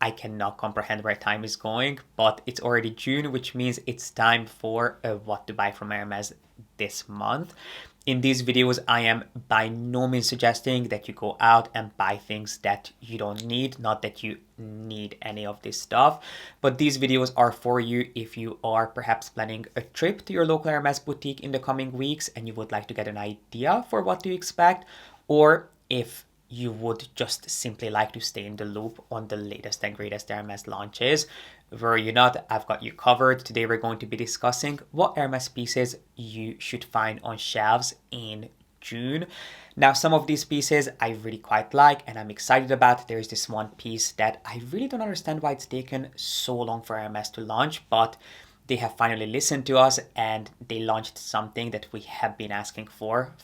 I cannot comprehend where time is going, but it's already June, which means it's time for what to buy from Hermes this month. In these videos, I am by no means suggesting that you go out and buy things that you don't need, not that you need any of this stuff, but these videos are for you if you are perhaps planning a trip to your local Hermes boutique in the coming weeks and you would like to get an idea for what to expect, or if you would just simply like to stay in the loop on the latest and greatest Hermes launches. Worry you not, I've got you covered. Today we're going to be discussing what Hermes pieces you should find on shelves in June. Now, some of these pieces I really quite like and I'm excited about. There's this one piece that I really don't understand why it's taken so long for Hermes to launch, but they have finally listened to us and they launched something that we have been asking for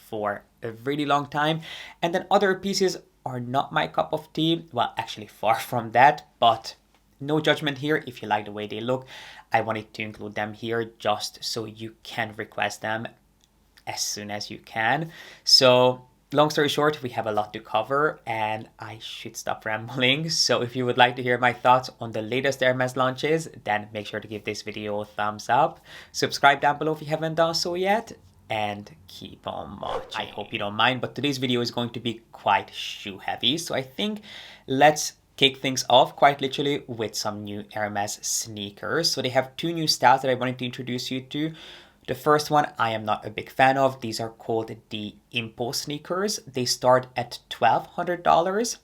a really long time. And then other pieces are not my cup of tea. Well, actually far from that, but no judgment here. If you like the way they look, I wanted to include them here just so you can request them as soon as you can. So long story short, we have a lot to cover and I should stop rambling. So if you would like to hear my thoughts on the latest Hermes launches, then make sure to give this video a thumbs up. Subscribe down below if you haven't done so yet, and keep on watching. I hope you don't mind, but today's video is going to be quite shoe heavy. So I think let's kick things off quite literally with some new Hermes sneakers. So they have two new styles that I wanted to introduce you to. The first one I am not a big fan of. These are called the Impo sneakers. They start at $1,200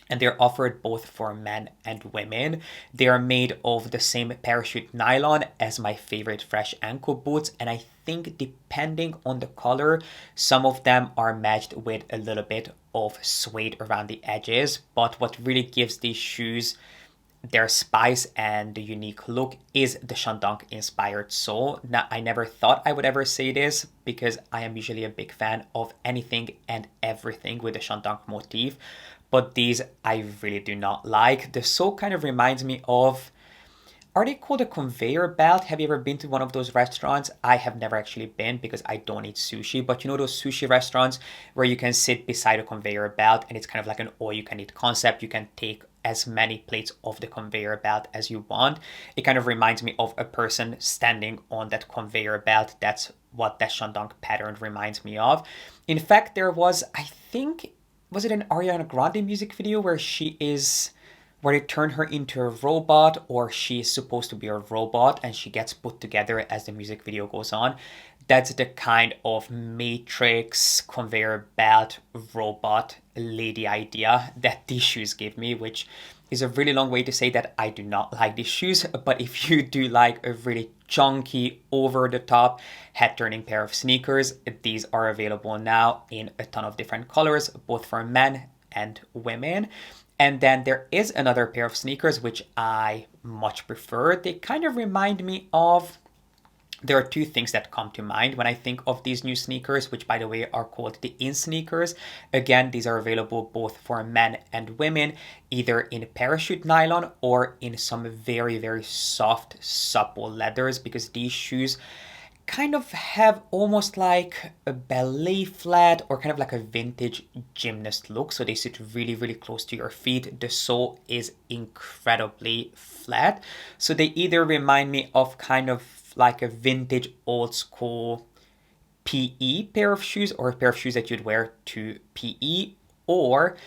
and they're offered both for men and women. They are made of the same parachute nylon as my favorite fresh ankle boots, and I think depending on the color, some of them are matched with a little bit of suede around the edges, but what really gives these shoes their spice and the unique look is the Shandong inspired sole. Now, I never thought I would ever say this because I am usually a big fan of anything and everything with the Shandong motif, but these I really do not like. The sole kind of reminds me of, are they called a conveyor belt? Have you ever been to one of those restaurants? I have never actually been because I don't eat sushi, but you know those sushi restaurants where you can sit beside a conveyor belt and it's kind of like an all-you-can-eat concept. You can take as many plates of the conveyor belt as you want. It kind of reminds me of a person standing on that conveyor belt. That's what that Shandong pattern reminds me of. In fact, there was, I think, was it an Ariana Grande music video where they turn her into a robot, or she is supposed to be a robot and she gets put together as the music video goes on. That's the kind of matrix conveyor belt robot lady idea that these shoes give me, which is a really long way to say that I do not like these shoes. But if you do like a really chunky, over the top, head turning pair of sneakers, these are available now in a ton of different colors, both for men and women. And then there is another pair of sneakers which I much prefer. They kind of remind me of, there are two things that come to mind when I think of these new sneakers, which by the way are called the In sneakers. Again, these are available both for men and women, either in parachute nylon or in some very, very soft, supple leathers, because these shoes kind of have almost like a ballet flat or kind of like a vintage gymnast look. So they sit really, really close to your feet. The sole is incredibly flat. So they either remind me of kind of like a vintage old school PE pair of shoes, or a pair of shoes that you'd wear to PE, or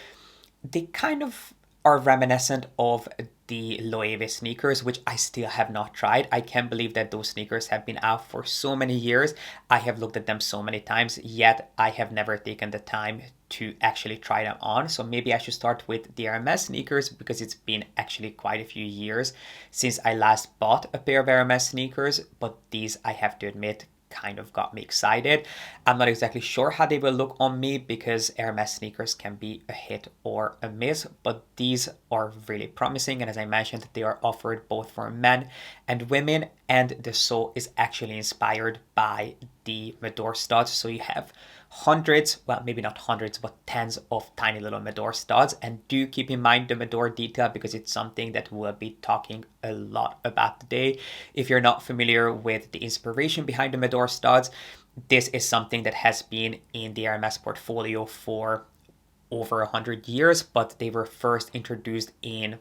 they kind of are reminiscent of the Loewe sneakers, which I still have not tried. I can't believe that those sneakers have been out for so many years. I have looked at them so many times, yet I have never taken the time to actually try them on. So maybe I should start with the Hermes sneakers, because it's been actually quite a few years since I last bought a pair of Hermes sneakers, but these, I have to admit, kind of got me excited. I'm not exactly sure how they will look on me because Hermes sneakers can be a hit or a miss, but these are really promising. And as I mentioned, they are offered both for men and women, and the sole is actually inspired by the Medor studs. So you have hundreds, well, maybe not hundreds, but tens of tiny little Medor studs. And do keep in mind the Medor detail, because it's something that we'll be talking a lot about today. If you're not familiar with the inspiration behind the Medor studs, this is something that has been in the Hermes portfolio for over 100 years, but they were first introduced in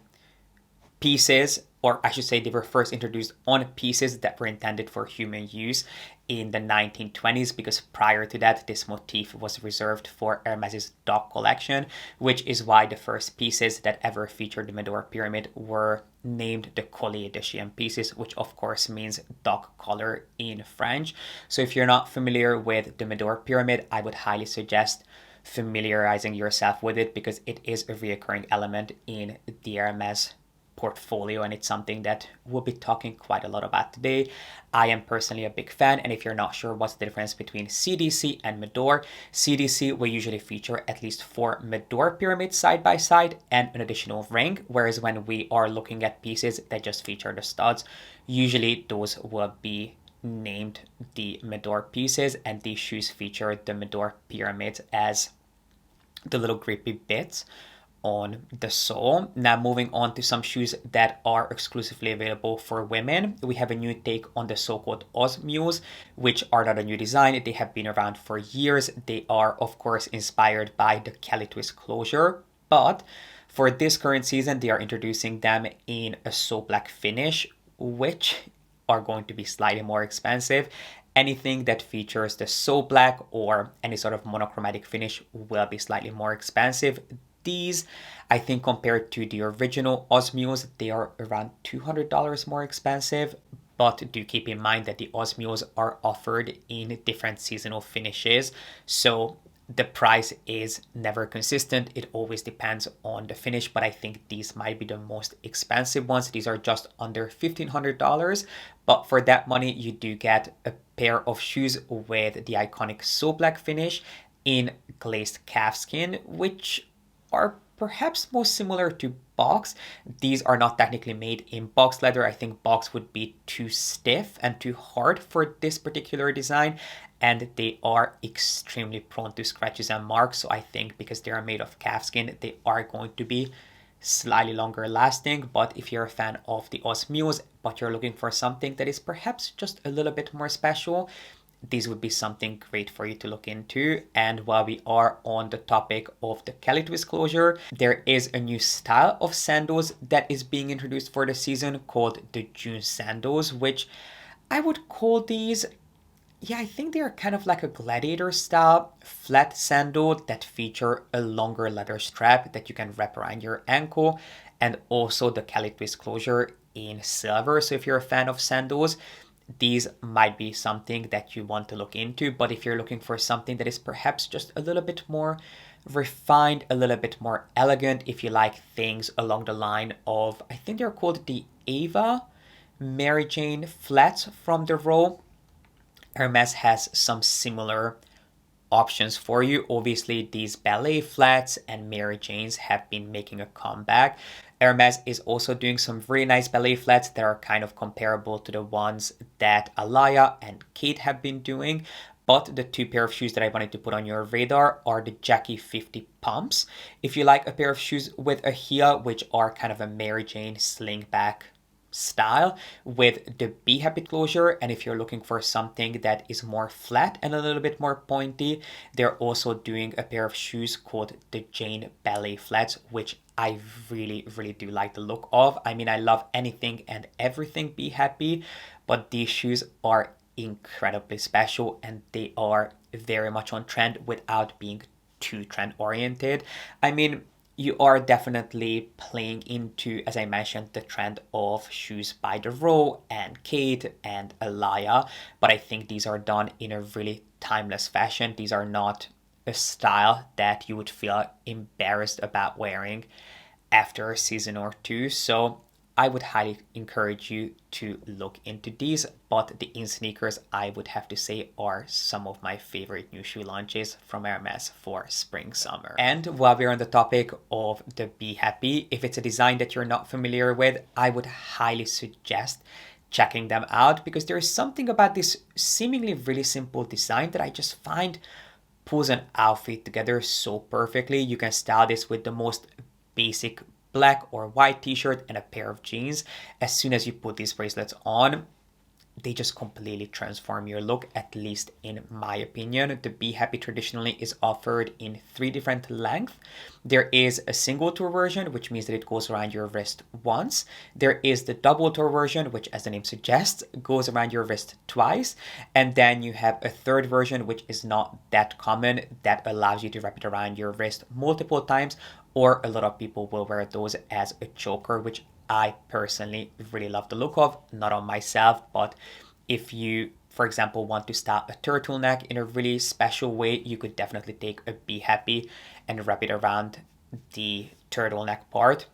pieces, or I should say they were first introduced on pieces that were intended for human use in the 1920s, because prior to that, this motif was reserved for Hermes's dog collection, which is why the first pieces that ever featured the Medora pyramid were named the Collier de Chien pieces, which of course means dog collar in French. So if you're not familiar with the Medora pyramid, I would highly suggest familiarizing yourself with it, because it is a reoccurring element in the Hermes portfolio, and it's something that we'll be talking quite a lot about today. I am personally a big fan, and if you're not sure what's the difference between CDC and Medora, CDC will usually feature at least 4 Medora pyramids side by side and an additional ring, whereas when we are looking at pieces that just feature the studs, usually those will be named the Medora pieces, and these shoes feature the Medora pyramids as the little grippy bits on the sole. Now moving on to some shoes that are exclusively available for women, we have a new take on the so-called Osmios, which are not a new design. They have been around for years. They are of course inspired by the Kelly twist closure, but for this current season they are introducing them in a so black finish, which are going to be slightly more expensive. Anything that features the so black or any sort of monochromatic finish will be slightly more expensive. These, I think compared to the original Osmios, they are around $200 more expensive, but do keep in mind that the Osmios are offered in different seasonal finishes, so the price is never consistent. It always depends on the finish, but I think these might be the most expensive ones. These are just under $1,500, but for that money, you do get a pair of shoes with the iconic so black finish in glazed calfskin, which are perhaps most similar to box. These are not technically made in box leather. I think box would be too stiff and too hard for this particular design, and they are extremely prone to scratches and marks. So I think because they are made of calfskin, they are going to be slightly longer lasting. But if you're a fan of the Osmios, but you're looking for something that is perhaps just a little bit more special, these would be something great for you to look into. And while we are on the topic of the Kelly twist closure, there is a new style of sandals that is being introduced for the season called the June sandals, which I would call these, I think they are kind of like a gladiator style flat sandal that feature a longer leather strap that you can wrap around your ankle, and also the Kelly twist closure in silver. So if you're a fan of sandals, these might be something that you want to look into. But if you're looking for something that is perhaps just a little bit more refined, a little bit more elegant, if you like things along the line of, I think they're called the Ava Mary Jane flats from the row, Hermes has some similar options for you. Obviously, these ballet flats and Mary Janes have been making a comeback. Hermes is also doing some really nice ballet flats that are kind of comparable to the ones that Alaya and Kate have been doing. But the 2 pair of shoes that I wanted to put on your radar are the Jackie 50 pumps. If you like a pair of shoes with a heel, which are kind of a Mary Jane slingback style with the Be Happy closure, and if you're looking for something that is more flat and a little bit more pointy, they're also doing a pair of shoes called the Jane Ballet Flats, which I really do like the look of. I mean, I love anything and everything Be Happy, but these shoes are incredibly special and they are very much on trend without being too trend oriented. I mean, you are definitely playing into, as I mentioned, the trend of shoes by the row and Kate and Alaya, but I think these are done in a really timeless fashion. These are not a style that you would feel embarrassed about wearing after a season or two. So I would highly encourage you to look into these, but the in sneakers I would have to say are some of my favorite new shoe launches from Hermes for spring summer. And while we're on the topic of the Be Happy, if it's a design that you're not familiar with, I would highly suggest checking them out, because there is something about this seemingly really simple design that I just find pulls an outfit together so perfectly. You can style this with the most basic black or white t-shirt and a pair of jeans. As soon as you put these bracelets on, they just completely transform your look, at least in my opinion. The Be Happy traditionally is offered in 3 different lengths. There is a single tour version, which means that it goes around your wrist once. There is the double tour version, which, as the name suggests, goes around your wrist twice. And then you have a third version, which is not that common, that allows you to wrap it around your wrist multiple times, or a lot of people will wear those as a choker, which I personally really love the look of, not on myself, but if you, for example, want to style a turtleneck in a really special way, you could definitely take a Be Happy and wrap it around the turtleneck part.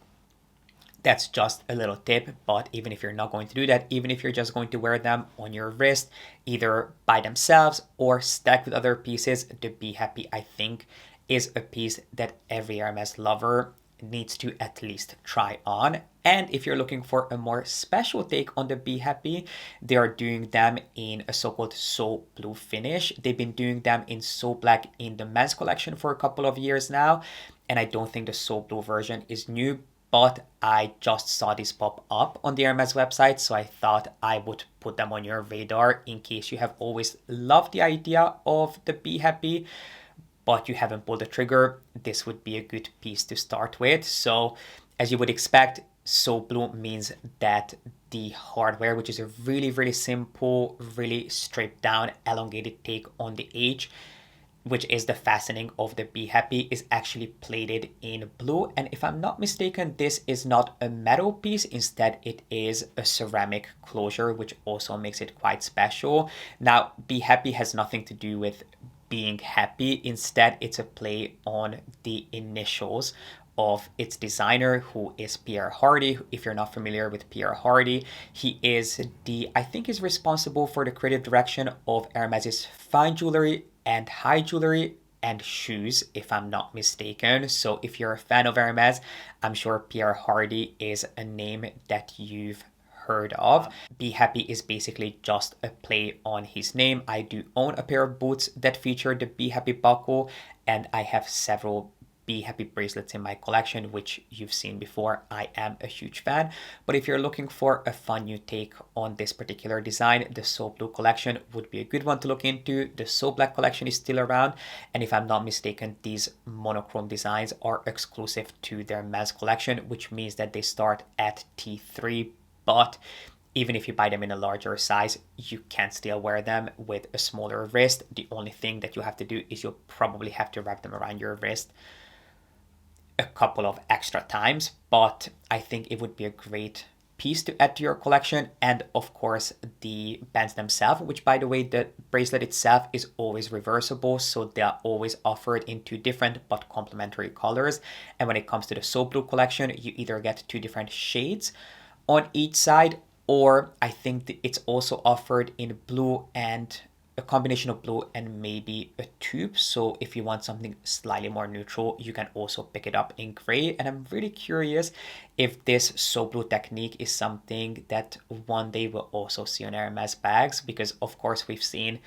That's just a little tip, but even if you're not going to do that, even if you're just going to wear them on your wrist, either by themselves or stacked with other pieces, the Be Happy, I think, is a piece that every Hermes lover needs to at least try on. And if you're looking for a more special take on the Be Happy, they are doing them in a so-called So Blue finish. They've been doing them in So Black in the men's collection for a couple of years now, and I don't think the So Blue version is new, but I just saw this pop up on the Hermes website, so I thought I would put them on your radar in case you have always loved the idea of the Be Happy, but you haven't pulled the trigger. This would be a good piece to start with. So as you would expect, So Blue means that the hardware, which is a really, really simple, really stripped down, elongated take on the H, which is the fastening of the Be Happy, is actually plated in blue. And if I'm not mistaken, this is not a metal piece. Instead, it is a ceramic closure, which also makes it quite special. Now, Be Happy has nothing to do with being happy. Instead, it's a play on the initials of its designer, who is Pierre Hardy. If you're not familiar with Pierre Hardy, he is I think is responsible for the creative direction of Hermes's fine jewelry and high jewelry and shoes, if I'm not mistaken. So if you're a fan of Hermes, I'm sure Pierre Hardy is a name that you've heard of. Be Happy is basically just a play on his name. I do own a pair of boots that feature the Be Happy buckle, and I have several Be Happy bracelets in my collection, which you've seen before. I am a huge fan. But if you're looking for a fun new take on this particular design, the So Blue collection would be a good one to look into. The So Black collection is still around, and if I'm not mistaken, these monochrome designs are exclusive to their men's collection, which means that they start at T3, but even if you buy them in a larger size, you can still wear them with a smaller wrist. The only thing that you have to do is you'll probably have to wrap them around your wrist a couple of extra times, but I think it would be a great piece to add to your collection. And of course, the bands themselves, which, by the way, the bracelet itself is always reversible, so they are always offered in 2 different but complementary colors. And when it comes to the So Blue collection, you either get 2 different shades on each side, or I think it's also offered in blue and a combination of blue and maybe a tube. So if you want something slightly more neutral, you can also pick it up in gray. And I'm really curious if this So Blue technique is something that one day we'll also see on Hermes bags, because of course we've seen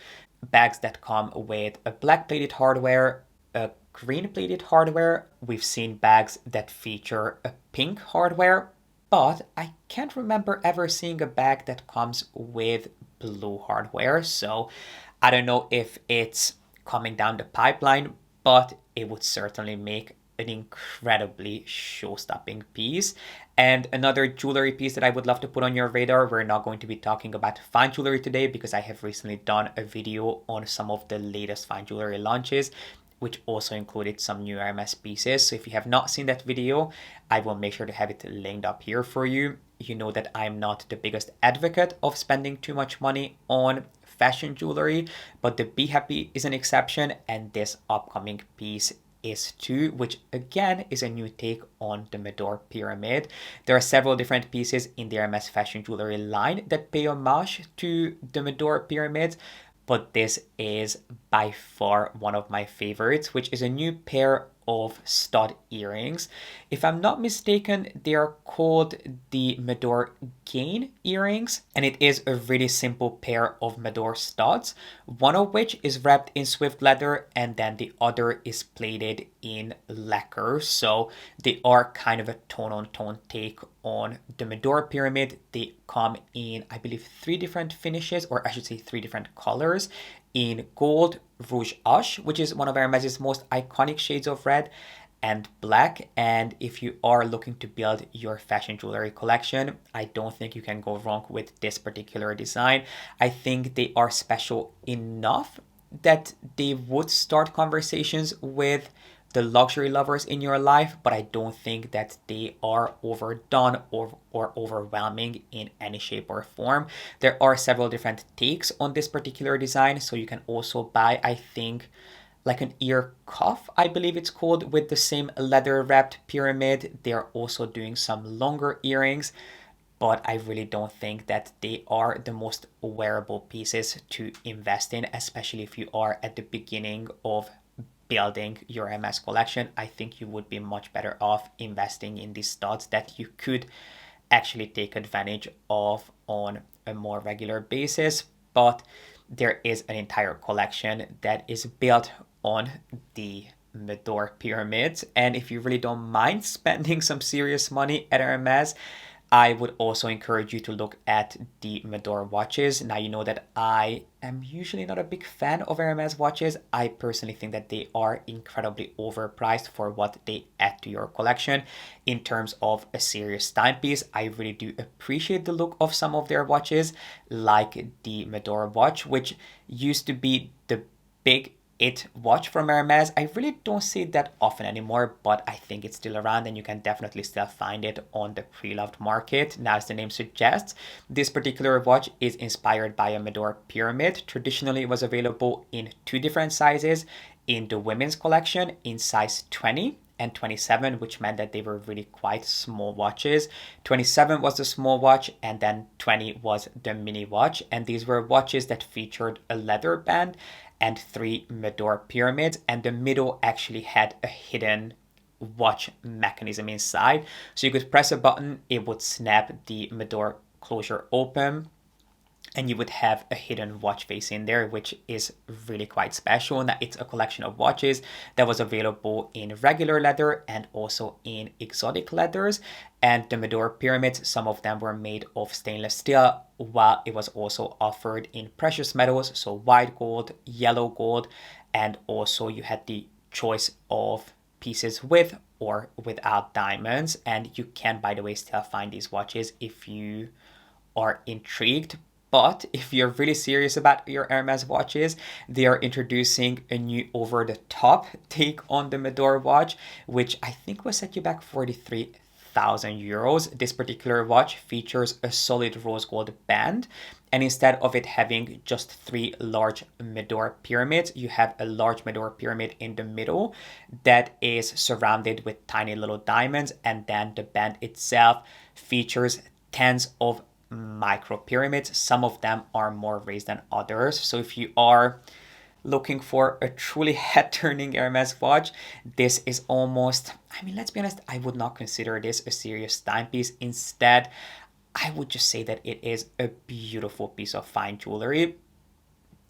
bags that come with a black plated hardware, a green plated hardware. We've seen bags that feature a pink hardware, but I can't remember ever seeing a bag that comes with blue hardware. So I don't know if it's coming down the pipeline, but it would certainly make an incredibly show-stopping piece. And another jewelry piece that I would love to put on your radar, we're not going to be talking about fine jewelry today because I have recently done a video on some of the latest fine jewelry launches, which also included some new Hermes pieces. So if you have not seen that video, I will make sure to have it linked up here for you. You know that I'm not the biggest advocate of spending too much money on fashion jewelry, but the Be Happy is an exception, and this upcoming piece is too, which again is a new take on the Medor pyramid. There are several different pieces in the Hermes fashion jewelry line that pay homage to the Medor pyramids, but this is by far one of my favorites, which is a new pair of stud earrings. If I'm not mistaken, they are called the Medor Chaine earrings, and it is a really simple pair of Medor studs, one of which is wrapped in swift leather and then the other is plated in lacquer. So they are kind of a tone-on-tone take on the Medor pyramid. They come in, I believe, 3 different finishes, or I should say 3 different colors, in gold, rouge ash, which is one of Hermes's most iconic shades of red, and black. And if you are looking to build your fashion jewelry collection, I don't think you can go wrong with this particular design. I think they are special enough that they would start conversations with the luxury lovers in your life, but I don't think that they are overdone or overwhelming in any shape or form. There are several different takes on this particular design, so you can also buy, I think, like an ear cuff, I believe it's called, with the same leather wrapped pyramid. They are also doing some longer earrings, but I really don't think that they are the most wearable pieces to invest in, especially if you are at the beginning of building your Hermes collection. I think you would be much better off investing in these studs that you could actually take advantage of on a more regular basis. But there is an entire collection that is built on the Medor pyramids, and if you really don't mind spending some serious money at Hermes, I would also encourage you to look at the Medor watches. Now, you know that I am usually not a big fan of Hermes watches. I personally think that they are incredibly overpriced for what they add to your collection. In terms of a serious timepiece, I really do appreciate the look of some of their watches, like the Medor watch, which used to be the big it watch from Hermes. I really don't see it that often anymore, but I think it's still around and you can definitely still find it on the pre-loved market. Now, as the name suggests, this particular watch is inspired by a Medor pyramid. Traditionally, it was available in 2 different sizes in the women's collection, in size 20 and 27, which meant that they were really quite small watches. 27 was the small watch, and then 20 was the mini watch. And these were watches that featured a leather band and 3 Medor pyramids, and the middle actually had a hidden watch mechanism inside. So you could press a button, it would snap the Medor closure open, and you would have a hidden watch face in there, which is really quite special. Now, it's a collection of watches that was available in regular leather and also in exotic leathers. And the Medor pyramids, some of them were made of stainless steel, while it was also offered in precious metals, so white gold, yellow gold, and also you had the choice of pieces with or without diamonds. And you can, by the way, still find these watches if you are intrigued. But if you're really serious about your Hermes watches, they are introducing a new over-the-top take on the Medor watch, which I think will set you back 43,000 euros. This particular watch features a solid rose gold band, and instead of it having just 3 large Medor pyramids, you have a large Medor pyramid in the middle that is surrounded with tiny little diamonds, and then the band itself features tens of micro pyramids. Some of them are more raised than others. So if you are looking for a truly head-turning Hermes watch, this is almost, I mean, let's be honest, I would not consider this a serious timepiece. Instead, I would just say that it is a beautiful piece of fine jewelry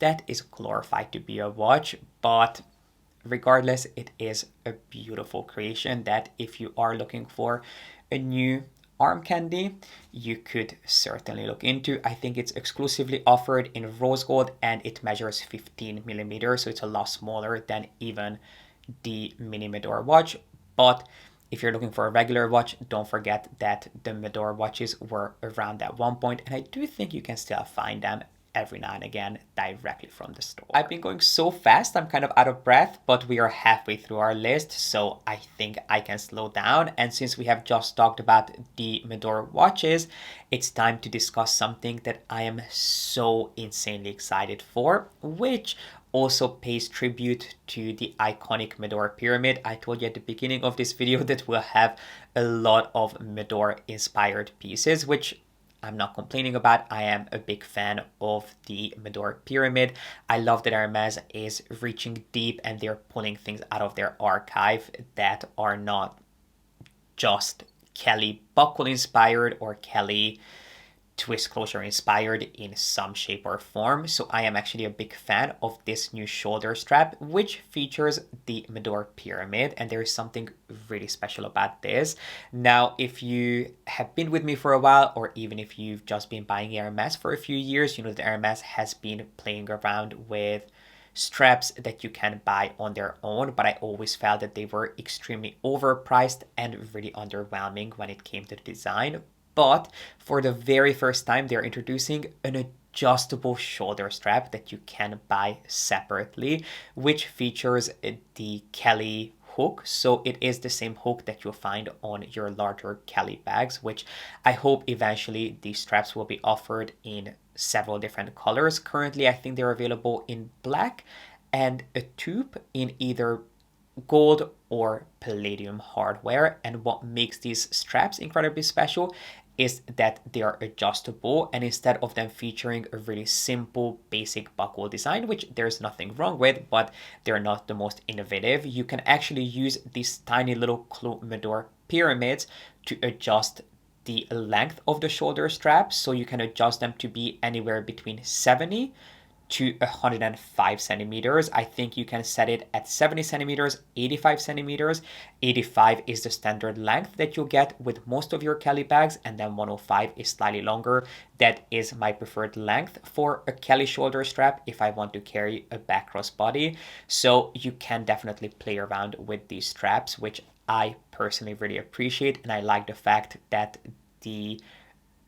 that is glorified to be a watch, but regardless, it is a beautiful creation that if you are looking for a new arm candy, you could certainly look into. I think it's exclusively offered in rose gold and it measures 15 millimeters, so it's a lot smaller than even the mini Medor watch. But if you're looking for a regular watch, don't forget that the Medor watches were around at one point, and I do think you can still find them every now and again directly from the store. I've been going so fast, I'm kind of out of breath, but we are halfway through our list, so I think I can slow down. And since we have just talked about the Medor watches, it's time to discuss something that I am so insanely excited for, which also pays tribute to the iconic Medor pyramid. I told you at the beginning of this video that we'll have a lot of Medor inspired pieces, which I'm not complaining about. I am a big fan of the Medor pyramid. I love that Hermes is reaching deep and they're pulling things out of their archive that are not just Kelly buckle inspired or Kelly twist closure inspired in some shape or form. So I am actually a big fan of this new shoulder strap, which features the Medor pyramid, and there is something really special about this. Now, if you have been with me for a while, or even if you've just been buying Hermes for a few years, you know that Hermes has been playing around with straps that you can buy on their own, but I always felt that they were extremely overpriced and really underwhelming when it came to the design. But for the very first time, they're introducing an adjustable shoulder strap that you can buy separately, which features the Kelly hook. So it is the same hook that you'll find on your larger Kelly bags, which I hope eventually these straps will be offered in several different colors. Currently, I think they're available in black and a taupe in either gold or palladium hardware. And what makes these straps incredibly special is that they are adjustable, and instead of them featuring a really simple basic buckle design, which there's nothing wrong with, but they're not the most innovative, you can actually use these tiny little Medor pyramids to adjust the length of the shoulder straps. So you can adjust them to be anywhere between 70 to 105 centimeters. I think you can set it at 70 centimeters, 85 centimeters. 85 is the standard length that you'll get with most of your Kelly bags, and then 105 is slightly longer. That is my preferred length for a Kelly shoulder strap if I want to carry a back crossbody. So you can definitely play around with these straps, which I personally really appreciate, and I like the fact that the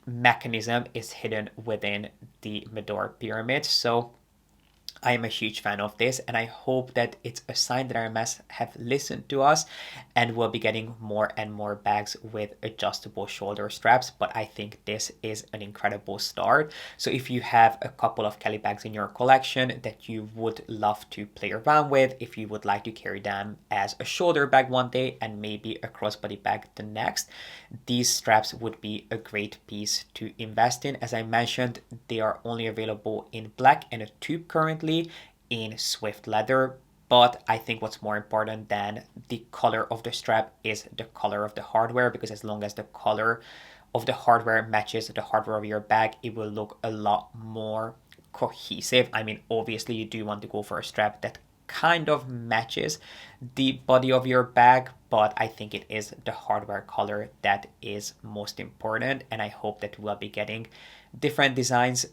mechanism is hidden within the Medor pyramid. So I am a huge fan of this, and I hope that it's a sign that Hermes have listened to us and will be getting more and more bags with adjustable shoulder straps. But I think this is an incredible start. So if you have a couple of Kelly bags in your collection that you would love to play around with, if you would like to carry them as a shoulder bag one day and maybe a crossbody bag the next, these straps would be a great piece to invest in. As I mentioned, they are only available in black and a taupe currently, in Swift leather, but I think what's more important than the color of the strap is the color of the hardware, because as long as the color of the hardware matches the hardware of your bag, it will look a lot more cohesive. I mean, obviously you do want to go for a strap that kind of matches the body of your bag, but I think it is the hardware color that is most important, and I hope that we'll be getting different designs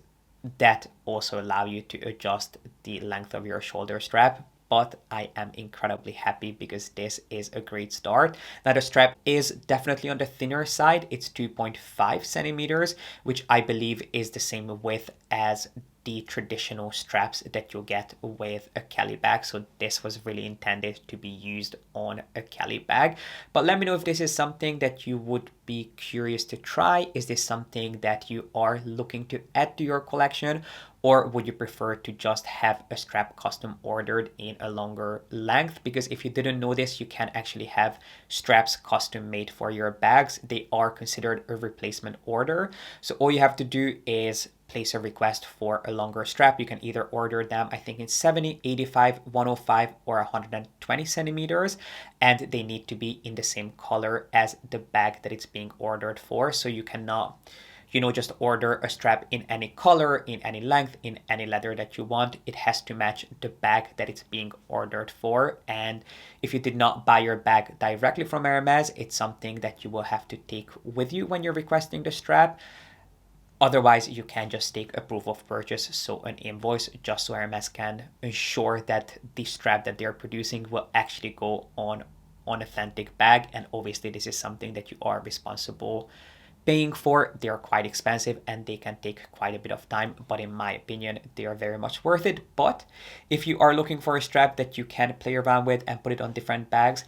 that also allow you to adjust the length of your shoulder strap. But I am incredibly happy because this is a great start. Now the strap is definitely on the thinner side. It's 2.5 centimeters, which I believe is the same width as the traditional straps that you'll get with a Kelly bag. So this was really intended to be used on a Kelly bag. But let me know if this is something that you would be curious to try. Is this something that you are looking to add to your collection? Or would you prefer to just have a strap custom ordered in a longer length? Because if you didn't know this, you can actually have straps custom made for your bags. They are considered a replacement order. So all you have to do is place a request for a longer strap. You can either order them, I think, in 70, 85, 105, or 120 centimeters, and they need to be in the same color as the bag that it's being ordered for. So you cannot, just order a strap in any color, in any length, in any leather that you want. It has to match the bag that it's being ordered for. And if you did not buy your bag directly from Hermes, it's something that you will have to take with you when you're requesting the strap. Otherwise, you can just take a proof of purchase, so an invoice, just so Hermes can ensure that the strap that they're producing will actually go on an authentic bag. And obviously, this is something that you are responsible paying for. They are quite expensive and they can take quite a bit of time, but in my opinion, they are very much worth it. But if you are looking for a strap that you can play around with and put it on different bags,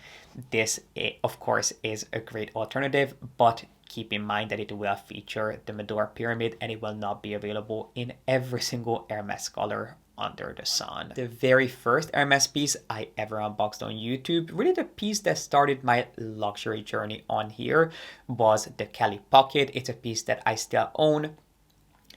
this, of course, is a great alternative. But keep in mind that it will feature the Medor pyramid and it will not be available in every single Hermes color under the sun. The very first Hermes piece I ever unboxed on YouTube, really the piece that started my luxury journey on here, was the Kelly Pocket. It's a piece that I still own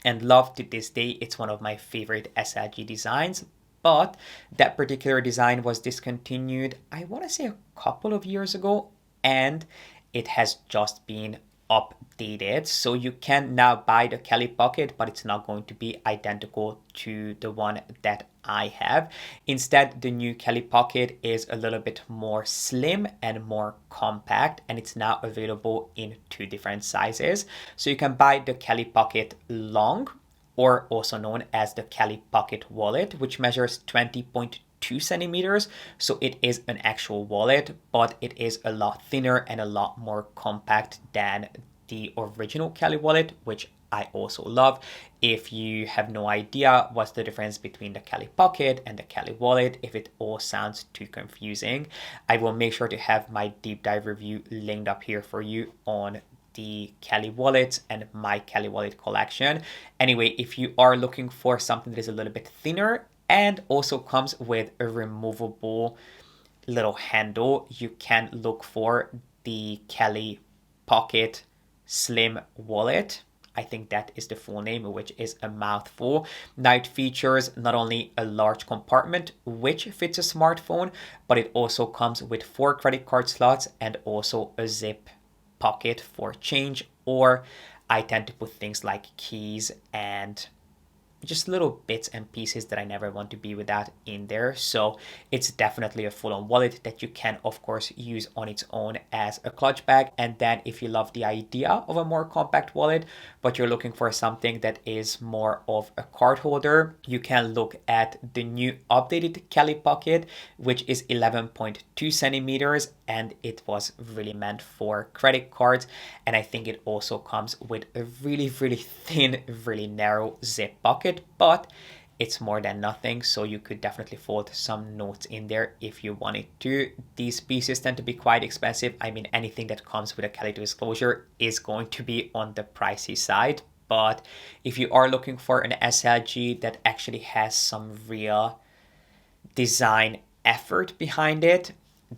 and love to this day. It's one of my favorite SLG designs, but that particular design was discontinued, I want to say a couple of years ago, and it has just been updated. So you can now buy the Kelly Pocket, but it's not going to be identical to the one that I have. Instead, the new Kelly Pocket is a little bit more slim and more compact, and it's now available in 2 different sizes. So you can buy the Kelly Pocket Long, or also known as the Kelly Pocket Wallet, which measures 20.2 centimeters. So it is an actual wallet, but it is a lot thinner and a lot more compact than the original Kelly wallet, which I also love. If you have no idea what's the difference between the Kelly Pocket and the Kelly wallet, if it all sounds too confusing, I will make sure to have my deep dive review linked up here for you on the Kelly wallets and my Kelly wallet collection. Anyway, if you are looking for something that is a little bit thinner and also comes with a removable little handle, you can look for the Kelly Pocket Slim Wallet. I think that is the full name, which is a mouthful. Now it features not only a large compartment which fits a smartphone, but it also comes with 4 credit card slots and also a zip pocket for change, or I tend to put things like keys and just little bits and pieces that I never want to be without in there. So it's definitely a full-on wallet that you can of course use on its own as a clutch bag. And then if you love the idea of a more compact wallet, but you're looking for something that is more of a card holder, you can look at the new updated Kelly Pocket, which is 11.2 centimeters, and it was really meant for credit cards. And I think it also comes with a really thin, really narrow zip pocket, but it's more than nothing, so you could definitely fold some notes in there if you wanted to. These pieces tend to be quite expensive. I mean, anything that comes with a Kelly disclosure is going to be on the pricey side, but if you are looking for an SLG that actually has some real design effort behind it,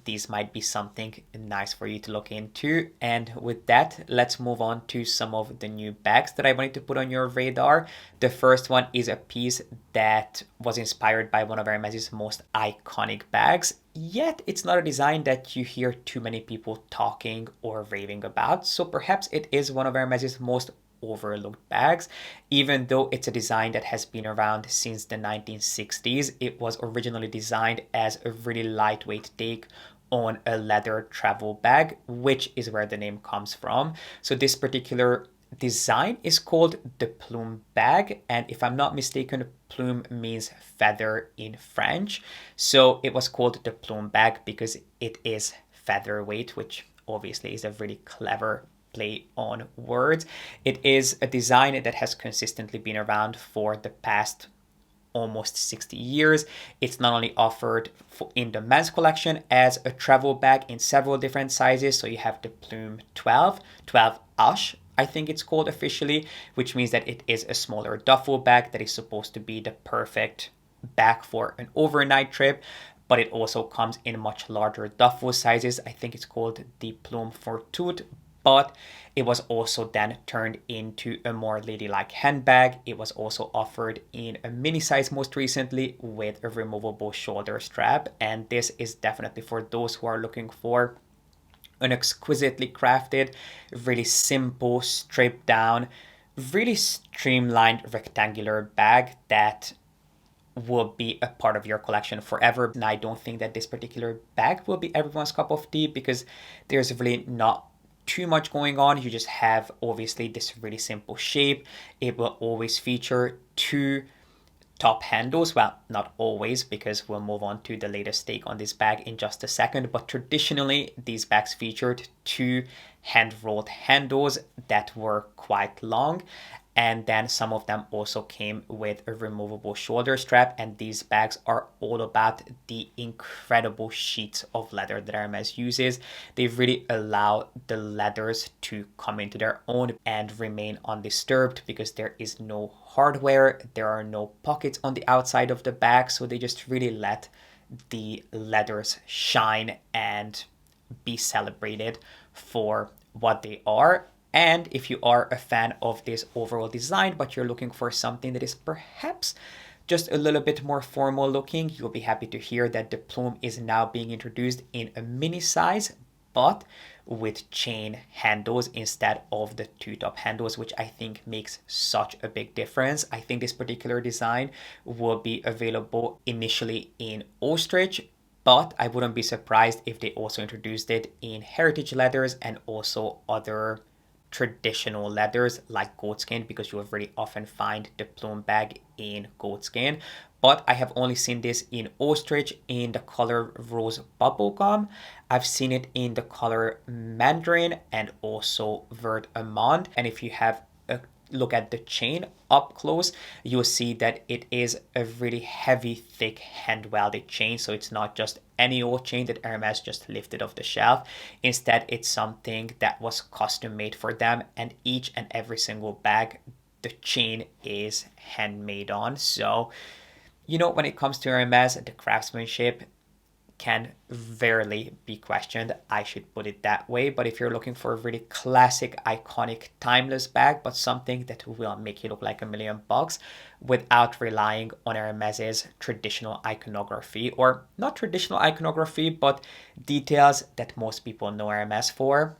these might be something nice for you to look into. And with that, let's move on to some of the new bags that I wanted to put on your radar. The first one is a piece that was inspired by one of Hermes' most iconic bags, yet it's not a design that you hear too many people talking or raving about. So perhaps it is one of Hermes' most overlooked bags. Even though it's a design that has been around since the 1960s, it was originally designed as a really lightweight take on a leather travel bag, which is where the name comes from. So this particular design is called the Plume bag, and if I'm not mistaken, plume means feather in French. So it was called the Plume bag because it is featherweight, which obviously is a really clever play on words. It is a design that has consistently been around for the past almost 60 years. It's not only offered in the men's collection as a travel bag in several different sizes. So you have the Plume 12-ush, I think it's called officially, which means that it is a smaller duffel bag that is supposed to be the perfect bag for an overnight trip. But it also comes in much larger duffel sizes. I think it's called the Plume Fortune, but it was also then turned into a more ladylike handbag. It was also offered in a mini size most recently with a removable shoulder strap. And this is definitely for those who are looking for an exquisitely crafted, really simple, stripped down, really streamlined rectangular bag that will be a part of your collection forever. And I don't think that this particular bag will be everyone's cup of tea because there's really not too much going on. You just have obviously this really simple shape. It will always feature 2 top handles. Well, not always, because we'll move on to the latest take on this bag in just a second, but traditionally these bags featured two hand-rolled handles that were quite long. And then some of them also came with a removable shoulder strap. And these bags are all about the incredible sheets of leather that Hermes uses. They really allow the leathers to come into their own and remain undisturbed because there is no hardware, there are no pockets on the outside of the bag. So they just really let the leathers shine and be celebrated for what they are. And if you are a fan of this overall design, but you're looking for something that is perhaps just a little bit more formal looking, you'll be happy to hear that the Plume is now being introduced in a mini size, but with chain handles instead of the two-top handles, which I think makes such a big difference. I think this particular design will be available initially in ostrich, but I wouldn't be surprised if they also introduced it in heritage leathers and also other traditional leathers like goatskin, because you will very often find the Plume bag in goatskin. But I have only seen this in ostrich in the color rose bubblegum. I've seen it in the color mandarin and also vert amande. And if you have a look at the chain up close, you'll see that it is a really heavy, thick, hand-welded chain. So it's not just any old chain that Hermes just lifted off the shelf. Instead, it's something that was custom made for them, and each and every single bag, the chain is handmade on. So, you know, when it comes to Hermes, the craftsmanship can rarely be questioned. I should put it that way. But if you're looking for a really classic, iconic, timeless bag, but something that will make you look like $1,000,000 without relying on Hermes's traditional iconography, or not traditional iconography, but details that most people know Hermes for,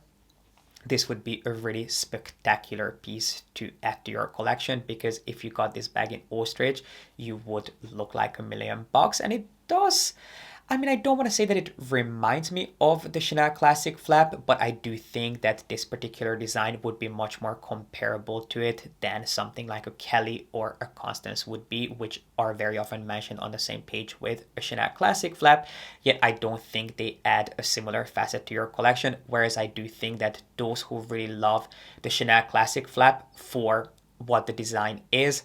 this would be a really spectacular piece to add to your collection, because if you got this bag in ostrich, you would look like $1,000,000. And it does. I mean, I don't want to say that it reminds me of the Chanel Classic flap, but I do think that this particular design would be much more comparable to it than something like a Kelly or a Constance would be, which are very often mentioned on the same page with a Chanel Classic flap. Yet I don't think they add a similar facet to your collection, whereas I do think that those who really love the Chanel Classic flap for what the design is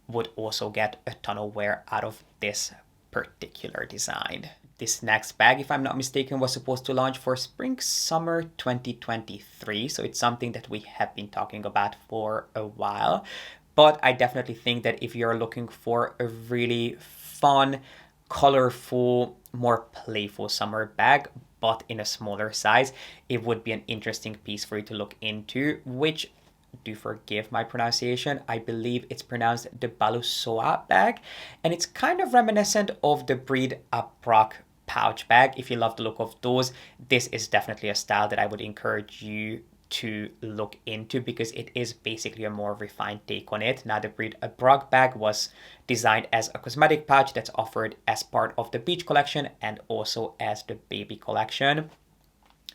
would also get a ton of wear out of this particular design. This next bag, if I'm not mistaken, was supposed to launch for spring summer 2023. So it's something that we have been talking about for a while. But I definitely think that if you're looking for a really fun, colorful, more playful summer bag, but in a smaller size, it would be an interesting piece for you to look into, which, do forgive my pronunciation, I believe it's pronounced the Balusoie bag, and it's kind of reminiscent of the Breed Aproc pouch bag. If you love the look of those, this is definitely a style that I would encourage you to look into, because it is basically a more refined take on it. Now, the Breed Aproc bag was designed as a cosmetic pouch that's offered as part of the beach collection and also as the baby collection.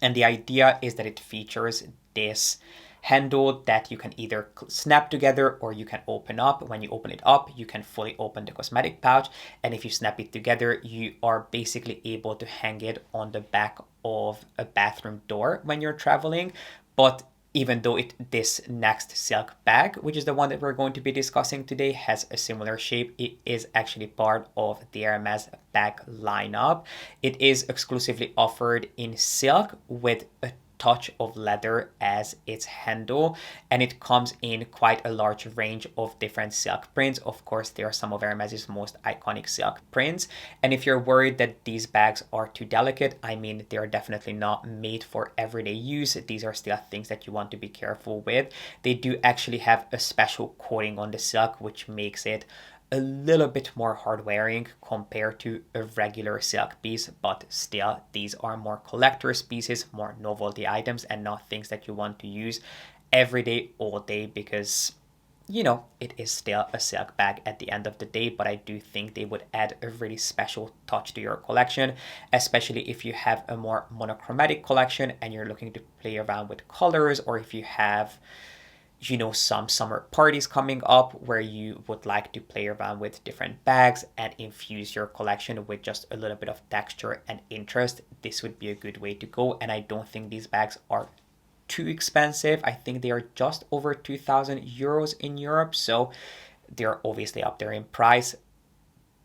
And the idea is that it features this handle that you can either snap together or you can open up. When you open it up, you can fully open the cosmetic pouch, and if you snap it together, you are basically able to hang it on the back of a bathroom door when you're traveling. But even though this next silk bag, which is the one that we're going to be discussing today, has a similar shape, it is actually part of the Hermes bag lineup. It is exclusively offered in silk with a touch of leather as its handle, and it comes in quite a large range of different silk prints. Of course, they are some of Hermes's most iconic silk prints, and if you're worried that these bags are too delicate, I mean, they are definitely not made for everyday use. These are still things that you want to be careful with. They do actually have a special coating on the silk, which makes it a little bit more hard wearing compared to a regular silk piece, but still, these are more collector's pieces, more novelty items, and not things that you want to use every day, all day, because, you know, it is still a silk bag at the end of the day. But I do think they would add a really special touch to your collection, especially if you have a more monochromatic collection and you're looking to play around with colors, or if you have, you know, some summer parties coming up where you would like to play around with different bags and infuse your collection with just a little bit of texture and interest, this would be a good way to go. And I don't think these bags are too expensive. I think they are just over 2,000 euros in Europe, so they're obviously up there in price,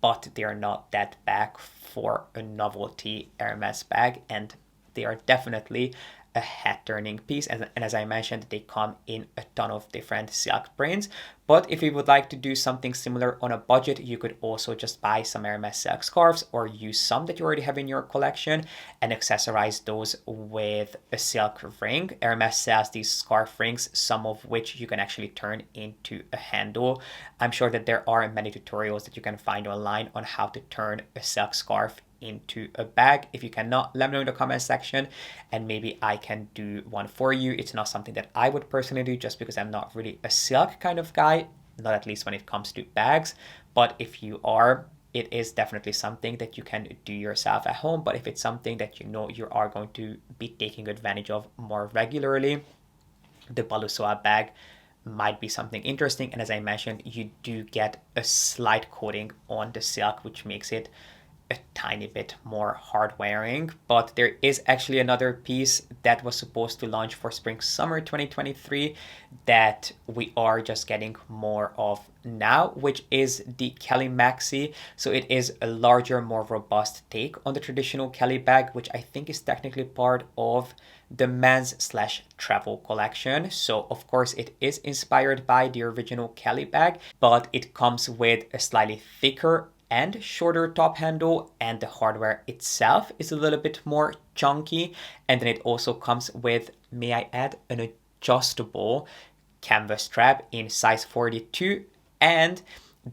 but they are not that bad for a novelty Hermes bag, and they are definitely a head turning piece. And as I mentioned, they come in a ton of different silk prints. But if you would like to do something similar on a budget, you could also just buy some Hermes silk scarves or use some that you already have in your collection and accessorize those with a silk ring. Hermes sells these scarf rings, some of which you can actually turn into a handle. I'm sure that there are many tutorials that you can find online on how to turn a silk scarf into a bag. If you cannot, let me know in the comment section and maybe I can do one for you. It's not something that I would personally do just because I'm not really a silk kind of guy, not at least when it comes to bags. But if you are, it is definitely something that you can do yourself at home. But if it's something that you know you are going to be taking advantage of more regularly, the Balusoie bag might be something interesting. And as I mentioned, you do get a slight coating on the silk, which makes it a tiny bit more hard wearing. But there is actually another piece that was supposed to launch for spring summer 2023 that we are just getting more of now, which is the Kelly Maxi. So it is a larger, more robust take on the traditional Kelly bag, which I think is technically part of the men's / travel collection. So of course it is inspired by the original Kelly bag, but it comes with a slightly thicker and shorter top handle, and the hardware itself is a little bit more chunky. And then it also comes with, may I add, an adjustable canvas strap in size 42, and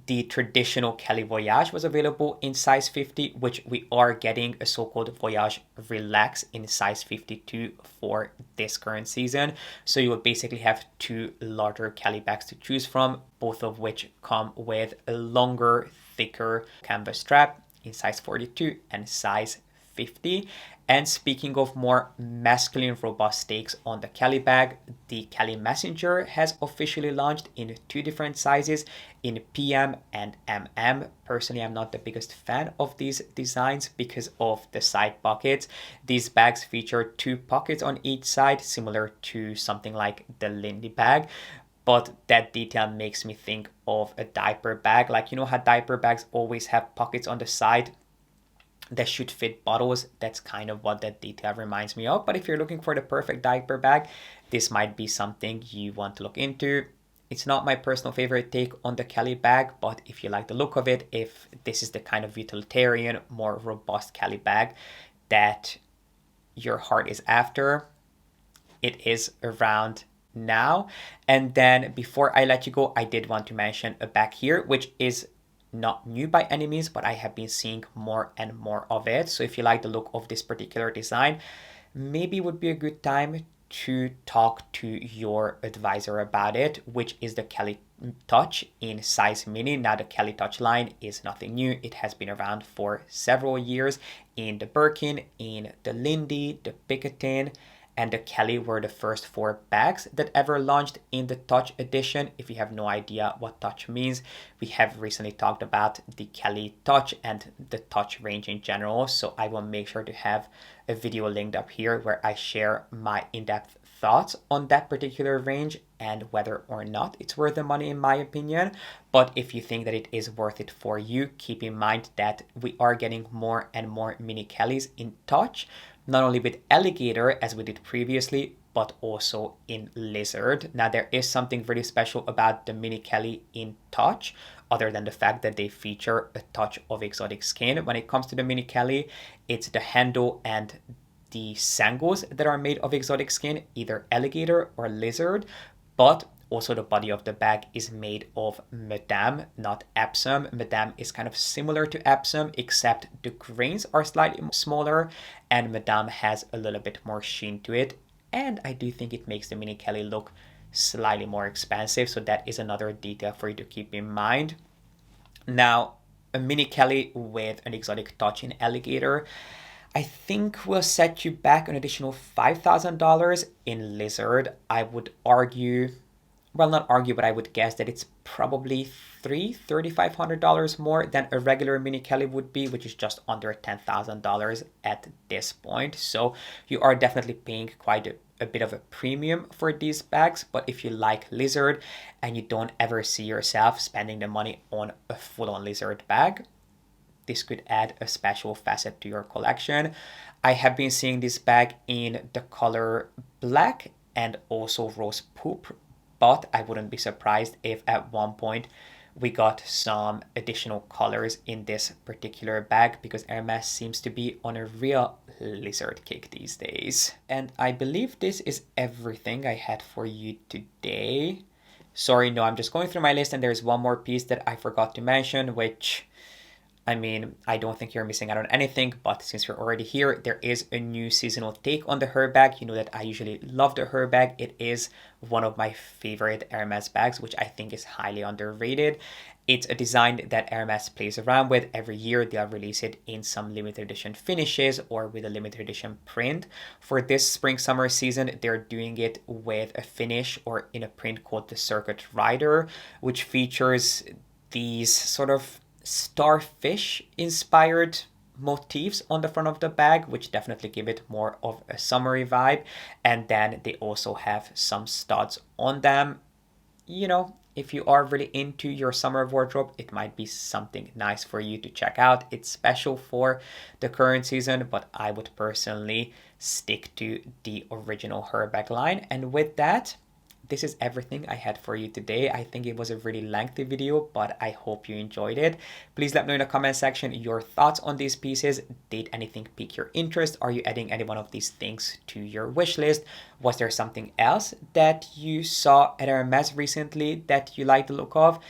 the traditional Kelly Voyage was available in size 50, which we are getting a so-called Voyage Relax in size 52 for this current season. So you will basically have two larger Kelly bags to choose from, both of which come with a longer, thicker canvas strap in size 42 and size 50. And speaking of more masculine robust takes on the Kelly bag, the Kelly Messenger has officially launched in two different sizes, in PM and MM. Personally, I'm not the biggest fan of these designs because of the side pockets. These bags feature two pockets on each side, similar to something like the Lindy bag. But that detail makes me think of a diaper bag. Like, you know how diaper bags always have pockets on the side that should fit bottles? That's kind of what that detail reminds me of. But if you're looking for the perfect diaper bag, this might be something you want to look into. It's not my personal favorite take on the Kelly bag, but if you like the look of it, if this is the kind of utilitarian, more robust Kelly bag that your heart is after, it is around now. And then before I let you go, I did want to mention a bag here, which is not new by any means, but I have been seeing more and more of it. So if you like the look of this particular design, maybe it would be a good time to talk to your advisor about it, which is the Kelly Touch in size mini. Now the Kelly Touch line is nothing new. It has been around for several years in the Birkin, in the Lindy, the Picatinny, and the Kelly were the first 4 bags that ever launched in the Touch edition. If you have no idea what Touch means, we have recently talked about the Kelly Touch and the Touch range in general. So I will make sure to have a video linked up here where I share my in-depth thoughts on that particular range and whether or not it's worth the money in my opinion. But if you think that it is worth it for you, keep in mind that we are getting more and more mini Kellys in Touch, not only with Alligator as we did previously, but also in Lizard. Now there is something really special about the mini Kelly in Touch, other than the fact that they feature a touch of exotic skin. When it comes to the mini Kelly, it's the handle and the sangles that are made of exotic skin, either alligator or lizard, but also the body of the bag is made of Madame, not Epsom. Madame is kind of similar to Epsom, except the grains are slightly smaller and Madame has a little bit more sheen to it. And I do think it makes the mini Kelly look slightly more expensive. So that is another detail for you to keep in mind. Now, a mini Kelly with an exotic touch in alligator, I think will set you back an additional $5,000. In Lizard, I would argue well, not argue, but I would guess that it's probably $3,500 more than a regular mini Kelly would be, which is just under $10,000 at this point. So you are definitely paying quite a bit of a premium for these bags. But if you like Lizard and you don't ever see yourself spending the money on a full-on Lizard bag, this could add a special facet to your collection. I have been seeing this bag in the color black and also rose poop, but I wouldn't be surprised if at one point we got some additional colors in this particular bag, because Hermes seems to be on a real lizard kick these days. And I believe this is everything I had for you today. Sorry, no, I'm just going through my list and there's one more piece that I forgot to mention, which, I mean, I don't think you're missing out on anything, but since you're already here, there is a new seasonal take on the Her bag. You know that I usually love the Her bag. It is one of my favorite Hermes bags, which I think is highly underrated. It's a design that Hermes plays around with. Every year they'll release it in some limited edition finishes or with a limited edition print. For this spring summer season, they're doing it with a finish or in a print called the Circuit Rider, which features these sort of starfish inspired motifs on the front of the bag, which definitely give it more of a summery vibe. And then they also have some studs on them. You know, if you are really into your summer wardrobe, it might be something nice for you to check out. It's special for the current season, but I would personally stick to the original Her bag line. And with that, this is everything I had for you today. I think it was a really lengthy video, but I hope you enjoyed it. Please let me know in the comment section your thoughts on these pieces. Did anything pique your interest? Are you adding any one of these things to your wish list? Was there something else that you saw at Hermes recently that you like the look of?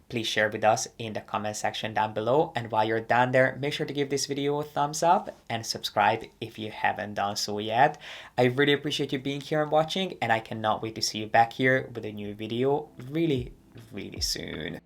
Please share with us in the comment section down below. And while you're down there, make sure to give this video a thumbs up and subscribe if you haven't done so yet. I really appreciate you being here and watching, and I cannot wait to see you back here with a new video really, really soon.